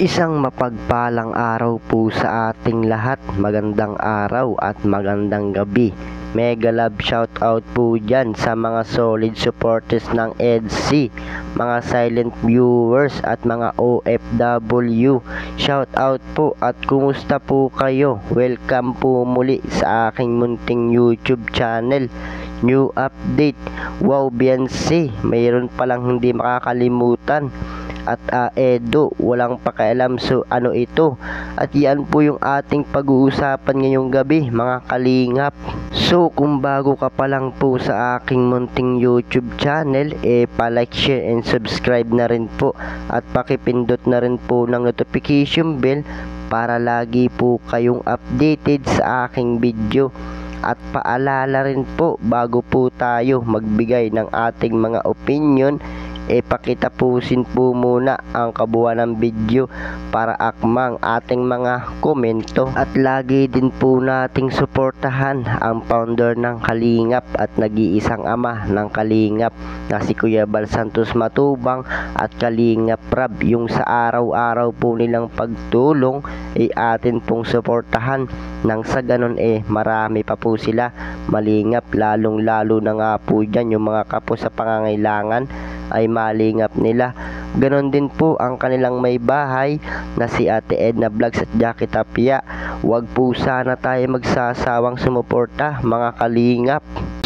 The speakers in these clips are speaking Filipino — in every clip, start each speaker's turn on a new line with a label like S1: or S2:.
S1: Isang mapagpalang araw po sa ating lahat. Magandang araw at magandang gabi. Mega love shoutout po dyan sa mga solid supporters ng EDC, mga silent viewers at mga OFW. Shoutout po at kumusta po kayo? Welcome po muli sa aking munting YouTube channel. New update. Wow, Beyonce, mayroon palang hindi makakalimutan. At Edo, walang pakialam. So ano ito? At yan po yung ating pag-uusapan ngayong gabi, mga kalingap. So kung bago ka pa lang po sa aking munting YouTube channel, pa-like, share and subscribe na rin po. At pakipindot na rin po ng notification bell para lagi po kayong updated sa aking video. At paalala rin po, bago po tayo magbigay ng ating mga opinion, pakitapusin po muna ang kabuuan ng video para akmang ating mga komento. At lagi din po nating suportahan ang founder ng Kalingap at nag-iisang ama ng Kalingap na si Kuya Bal Santos Matubang at Kalingap Rab. Yung sa araw-araw po nilang pagtulong atin pong suportahan, nang sa ganon marami pa po sila malingap, lalong lalo na nga po dyan yung mga kapos sa pangangailangan ay malingap nila. Ganon din po ang kanilang may bahay na si Ate Edna Vlogs at Jackie Tapia. Huwag po sana tayo magsasawang sumuporta, mga kalingap.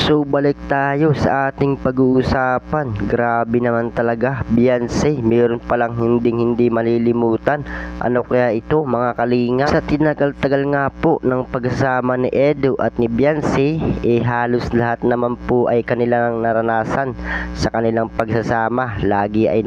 S1: So balik tayo sa ating pag-uusapan. Grabe naman talaga, Beyonce, mayroon palang hindi malilimutan. Ano kaya ito, mga kalingap? Sa tinagal-tagal nga po ng pagsasama ni Edo at ni Beyonce, halos lahat naman po ay kanilang naranasan sa kanilang pagsasama. Lagi ay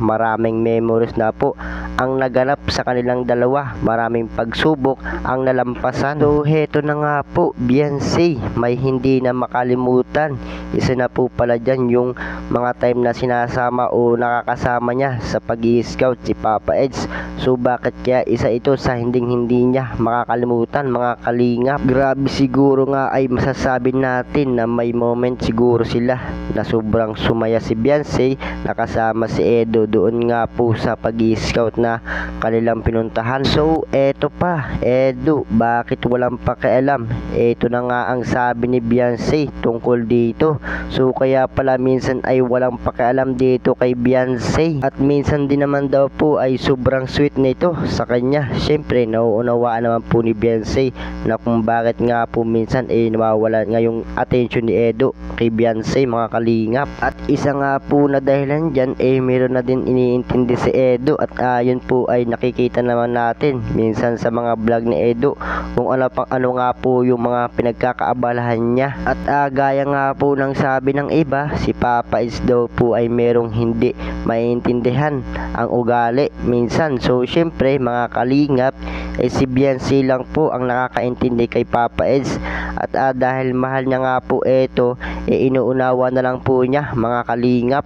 S1: maraming memories na po ang naganap sa kanilang dalawa. Maraming pagsubok ang nalampasan. So heto na nga po, Beyonce, may hindi na makalimutan. Isa na po pala dyan yung mga time na sinasama o nakakasama niya sa pag-i-scout si Papa Eds. So bakit kaya isa ito sa hindi niya makakalimutan, mga kalingap? Grabe, siguro nga ay masasabi natin na may moment siguro sila na sobrang sumaya si Beyonce nakasama si Edo doon nga po sa pag-i-scout na kanilang pinuntahan. So eto pa, Edo, bakit walang pakialam? Eto na nga ang sabi ni Beyonce tungkol dito. So kaya pala minsan ay walang pakialam dito kay Beyonce, at minsan din naman daw po ay sobrang sweet nito sa kanya. Syempre nauunawaan naman po ni Beyonce na kung bakit nga po minsan nawawala nga yung attention ni Edo kay Beyonce, mga kalingap. At isa nga po na dahilan dyan meron na din iniintindi si Edo, at yun po ay nakikita naman natin minsan sa mga vlog ni Edo kung ano nga po yung mga pinagkakaabalahan niya. At gaya nga po ng sabi ng iba, si Papa is daw po ay merong hindi maintindihan ang ugali minsan. So syempre, mga kalingap, si Beyonce lang po ang nakakaintindi kay Papa Eds. At dahil mahal niya nga po ito, inuunawa na lang po niya, mga kalingap.